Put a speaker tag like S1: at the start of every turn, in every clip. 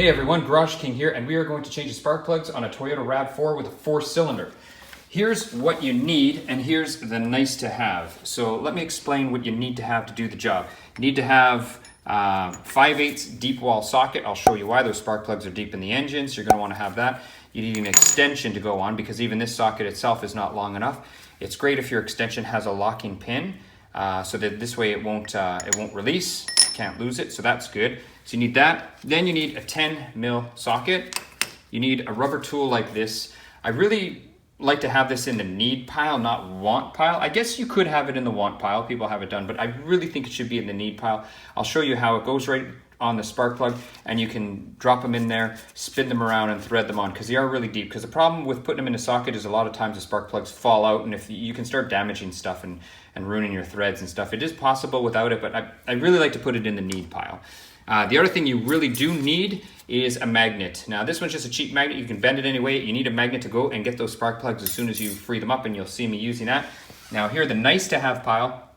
S1: Hey everyone, GarageKing here, and we are going to change the spark plugs on a Toyota Rav4 with a 4-cylinder. Here's what you need, and here's the nice to have. So let me explain what you need to have to do the job. You need to have 5/8 deep wall socket. I'll show you why. Those spark plugs are deep in the engine, so you're going to want to have that. You need an extension to go on because even this socket itself is not long enough. It's great if your extension has a locking pin, so that this way it won't release. You can't lose it, so that's good. So you need that. Then you need a 10mm socket. You need a rubber tool like this. I really like to have this in the need pile, not want pile. I guess you could have it in the want pile. People have it done, but I really think it should be in the need pile. I'll show you how it goes right on the spark plug, and you can drop them in there, spin them around, and thread them on because they are really deep. Because the problem with putting them in a socket is a lot of times the spark plugs fall out, and if you can start damaging stuff and ruining your threads and stuff. It is possible without it, but I really like to put it in the need pile. The other thing you really do need is a magnet. Now this one's just a cheap magnet. You can bend it any way. You need a magnet to go and get those spark plugs as soon as you free them up, and you'll see me using that. Now here, the nice to have pile.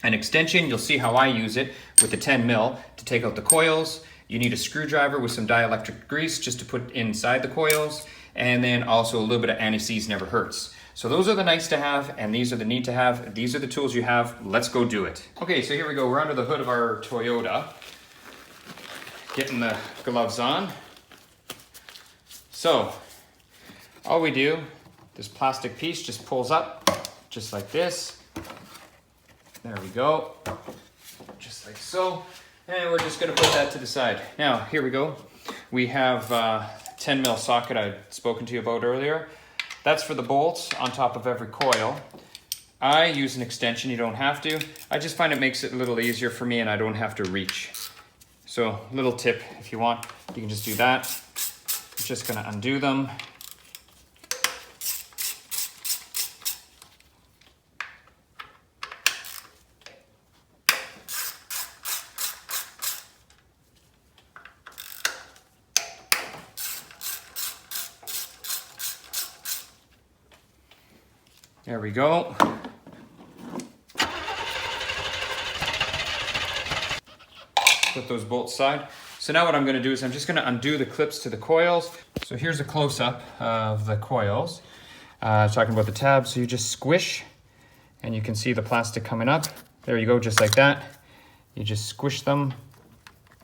S1: An extension, you'll see how I use it with the 10mm to take out the coils. You need a screwdriver with some dielectric grease just to put inside the coils, and then also a little bit of anti-seize never hurts. So those are the nice to have, and these are the need to have. These are the tools you have. Let's go do it. Okay, so here we go. We're under the hood of our Toyota. Getting the gloves on. So all we do, this plastic piece just pulls up just like this. There we go, just like so. And we're just gonna put that to the side. Now, here we go. We have 10mm socket I'd spoken to you about earlier. That's for the bolts on top of every coil. I use an extension, you don't have to. I just find it makes it a little easier for me and I don't have to reach. So, little tip, if you want, you can just do that. I'm just gonna undo them. There we go. Put those bolts aside. So now what I'm going to do is I'm just going to undo the clips to the coils. So here's a close-up of the coils. Talking about the tabs, so you just squish and you can see the plastic coming up. There you go, just like that. You just squish them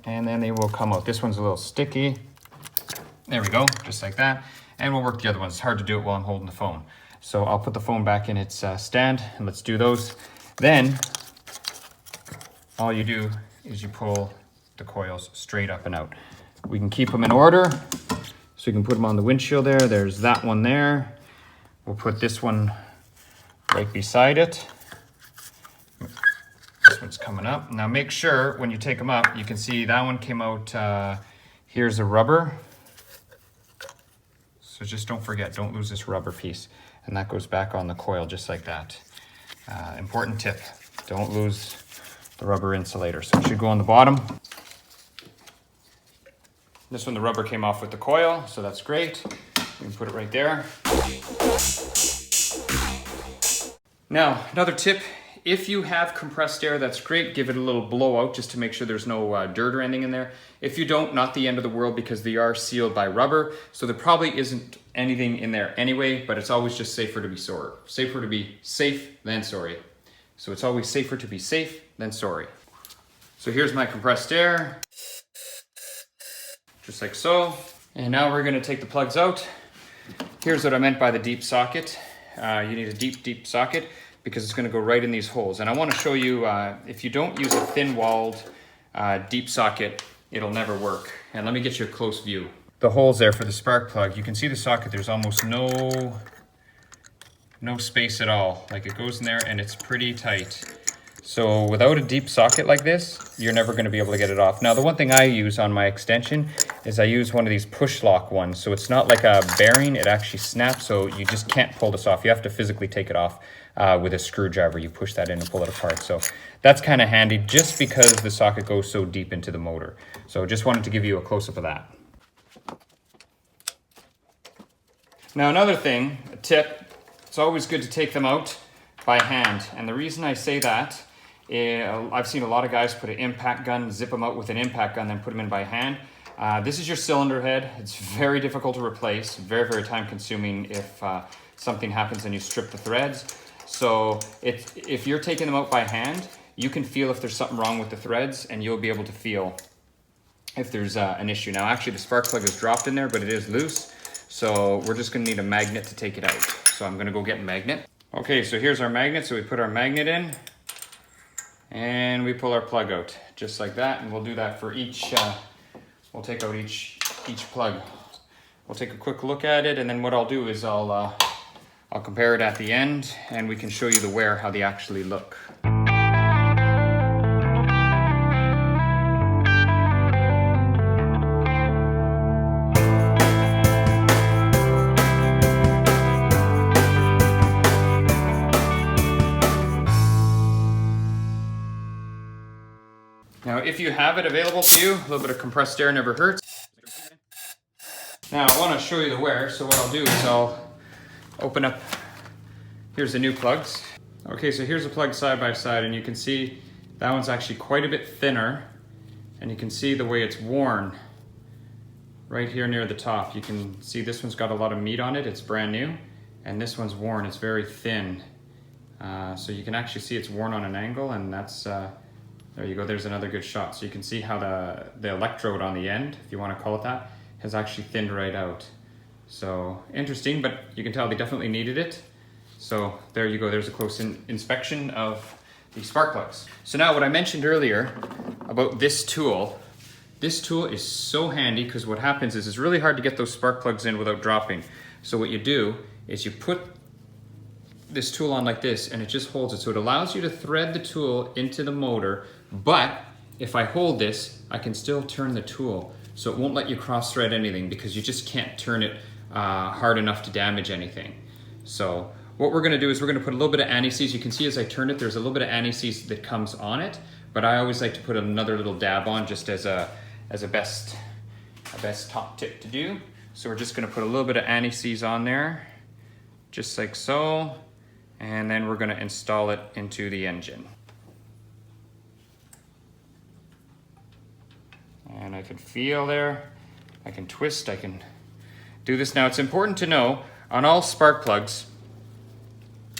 S1: and then they will come out. This one's a little sticky. There we go, just like that. And we'll work the other ones. It's hard to do it while I'm holding the phone. So I'll put the phone back in its stand and let's do those. Then all you do is you pull the coils straight up and out. We can keep them in order, so you can put them on the windshield there. There's that one there. We'll put this one right beside it. This one's coming up. Now make sure when you take them up, you can see that one came out, here's a rubber. So just don't forget, don't lose this rubber piece. And that goes back on the coil just like that. Important tip, don't lose the rubber insulator. So it should go on the bottom. This one, the rubber came off with the coil, so that's great. We can put it right there. Now, another tip, if you have compressed air, that's great. Give it a little blowout just to make sure there's no dirt or anything in there. If you don't, not the end of the world because they are sealed by rubber, so there probably isn't anything in there anyway, but it's always just safer to be sorry. Safer to be safe than sorry. So it's always safer to be safe than sorry. So here's my compressed air. Just like so. And now we're gonna take the plugs out. Here's what I meant by the deep socket. You need a deep socket because it's gonna go right in these holes. And I wanna show you, if you don't use a thin-walled deep socket, it'll never work. And let me get you a close view. The holes there for the spark plug, you can see the socket, there's almost no space at all. Like it goes in there and it's pretty tight. So without a deep socket like this, you're never gonna be able to get it off. Now the one thing I use on my extension is I use one of these push lock ones. So it's not like a bearing, it actually snaps, so you just can't pull this off. You have to physically take it off with a screwdriver. You push that in and pull it apart. So that's kind of handy just because the socket goes so deep into the motor. So just wanted to give you a close-up of that. Now another thing, a tip, it's always good to take them out by hand. And the reason I say that, I've seen a lot of guys put an impact gun, zip them out with an impact gun, then put them in by hand. This is your cylinder head. It's very difficult to replace, very, very time consuming if something happens and you strip the threads. So if you're taking them out by hand, you can feel if there's something wrong with the threads, and you'll be able to feel if there's an issue. Now actually the spark plug is dropped in there, but it is loose. So we're just gonna need a magnet to take it out. So I'm gonna go get a magnet. Okay, so here's our magnet. So we put our magnet in and we pull our plug out just like that. And we'll do that for each, we'll take out each plug. We'll take a quick look at it, and then what I'll do is I'll compare it at the end, and we can show you the wear, how they actually look. Now, if you have it available to you, a little bit of compressed air never hurts. Now, I want to show you the wear, so what I'll do is I'll open up, here's the new plugs. Okay, so here's the plug side by side, and you can see that one's actually quite a bit thinner, and you can see the way it's worn right here near the top. You can see this one's got a lot of meat on it, it's brand new, and this one's worn, it's very thin. So you can actually see it's worn on an angle, and that's, there you go, there's another good shot. So you can see how the electrode on the end, if you want to call it that, has actually thinned right out. So interesting, but you can tell they definitely needed it. So there you go, there's a close inspection of the spark plugs. So now what I mentioned earlier about this tool is so handy, because what happens is it's really hard to get those spark plugs in without dropping. So what you do is you put this tool on like this, and it just holds it. So it allows you to thread the tool into the motor, but if I hold this, I can still turn the tool. So it won't let you cross thread anything, because you just can't turn it hard enough to damage anything. So what we're gonna do is we're gonna put a little bit of anti-seize. You can see as I turn it, there's a little bit of anti-seize that comes on it, but I always like to put another little dab on, just as a best top tip to do. So we're just gonna put a little bit of anti-seize on there, just like so, and then we're gonna install it into the engine. And I can feel there, I can twist, I can do this. Now it's important to know, on all spark plugs,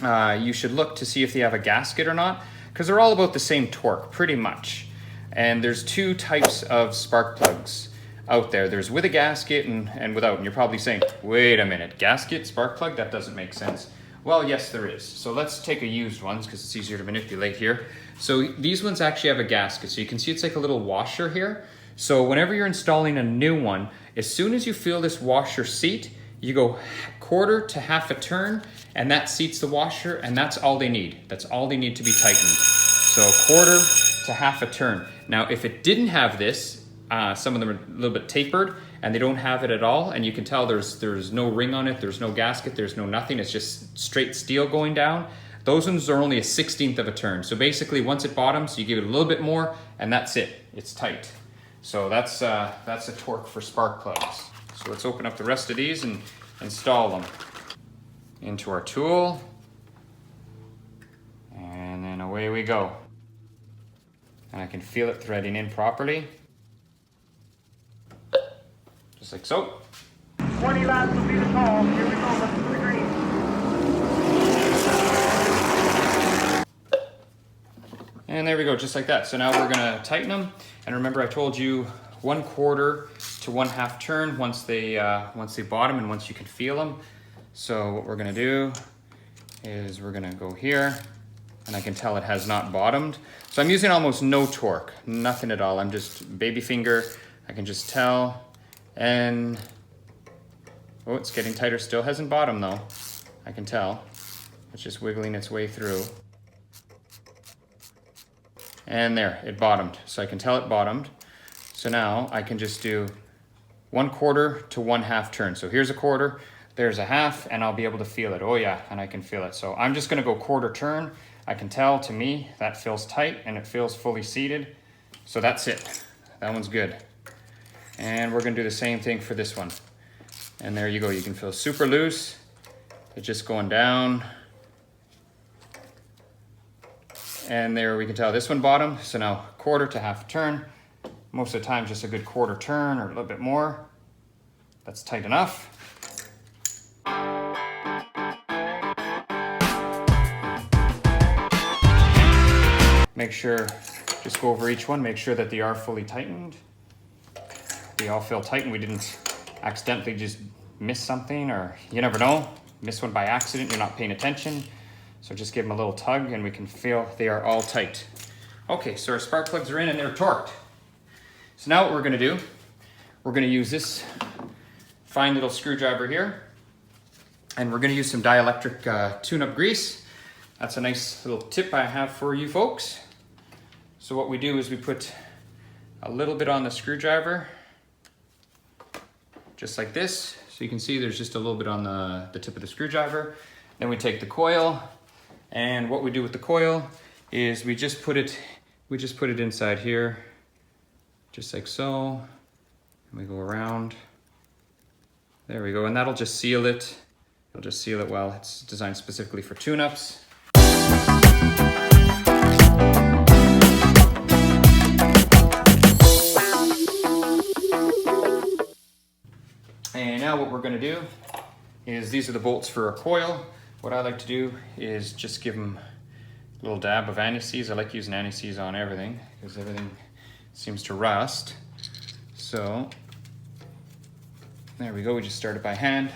S1: you should look to see if they have a gasket or not, because they're all about the same torque, pretty much. And there's two types of spark plugs out there. There's with a gasket and without. And you're probably saying, wait a minute, gasket, spark plug? That doesn't make sense. Well, yes, there is. So let's take a used one, because it's easier to manipulate here. So these ones actually have a gasket. So you can see it's like a little washer here. So whenever you're installing a new one, as soon as you feel this washer seat, you go quarter to half a turn, and that seats the washer, and that's all they need. That's all they need to be tightened. So quarter to half a turn. Now, if it didn't have this, some of them are a little bit tapered, and they don't have it at all, and you can tell there's no ring on it, there's no gasket, there's no nothing, it's just straight steel going down. Those ones are only a 1/16 of a turn. So basically, once it bottoms, you give it a little bit more, and that's it. It's tight. So that's a torque for spark plugs. So let's open up the rest of these and install them into our tool. And then away we go. And I can feel it threading in properly. Just like so.
S2: 20 laps will be the call. Here we go, left to the green.
S1: And there we go, just like that. So now we're gonna tighten them. And remember, I told you 1/4 to 1/2 turn once they bottom and once you can feel them. So what we're gonna do is we're gonna go here, and I can tell it has not bottomed. So I'm using almost no torque, nothing at all. I'm just baby finger. I can just tell, and oh, it's getting tighter still. Hasn't bottomed though. I can tell. It's just wiggling its way through. And there, it bottomed. So I can tell it bottomed. So now I can just do 1/4 to 1/2 turn. So here's a quarter, there's a half, and I'll be able to feel it. Oh yeah, and I can feel it. So I'm just gonna go quarter turn. I can tell, to me, that feels tight and it feels fully seated. So that's it. That one's good. And we're gonna do the same thing for this one. And there you go, you can feel super loose. It's just going down. And there we can tell this one bottom. So now 1/4 to 1/2 turn. Most of the time, just a good quarter turn or a little bit more. That's tight enough. Make sure, just go over each one, make sure that they are fully tightened. They all feel tight and we didn't accidentally just miss something, or you never know, miss one by accident, you're not paying attention. So just give them a little tug and we can feel they are all tight. Okay, so our spark plugs are in and they're torqued. So now what we're gonna do, we're gonna use this fine little screwdriver here, and we're gonna use some dielectric tune-up grease. That's a nice little tip I have for you folks. So what we do is we put a little bit on the screwdriver, just like this. So you can see there's just a little bit on the tip of the screwdriver. Then we take the coil, and what we do with the coil is we just put it inside here, just like so. And we go around. There we go, and that'll just seal it. It'll just seal it well. It's designed specifically for tune-ups. And now what we're gonna do is, these are the bolts for a coil. What I like to do is just give them a little dab of anti-seize. I like using anti-seize on everything because everything seems to rust. So there we go, we just start it by hand.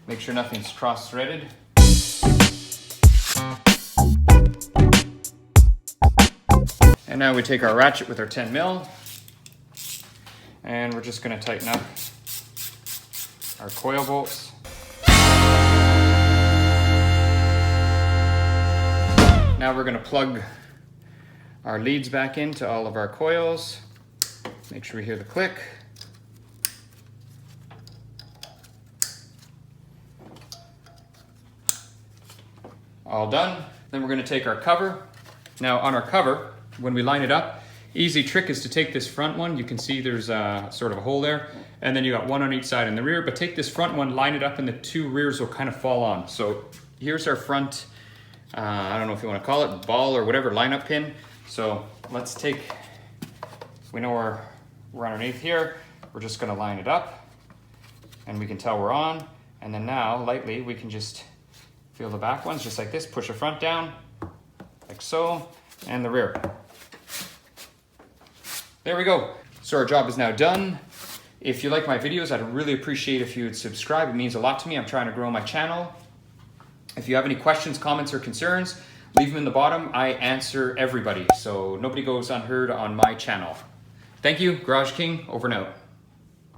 S1: Make sure nothing's cross-threaded. And now we take our ratchet with our 10 mil and we're just gonna tighten up our coil bolts. Now we're gonna plug our leads back into all of our coils. Make sure we hear the click. All done. Then we're gonna take our cover. Now on our cover, when we line it up, easy trick is to take this front one. You can see there's sort of a hole there, and then you got one on each side in the rear, but take this front one, line it up, and the two rears will kind of fall on. So here's our front, I don't know if you want to call it ball or whatever, line-up pin. So let's take, we know we're underneath here. We're just gonna line it up and we can tell we're on. And then now, lightly, we can just feel the back ones, just like this, push the front down, like so, and the rear. There we go. So our job is now done. If you like my videos, I'd really appreciate if you would subscribe. It means a lot to me. I'm trying to grow my channel. If you have any questions, comments, or concerns, leave them in the bottom. I answer everybody, so nobody goes unheard on my channel. Thank you, GarageKing, over and out.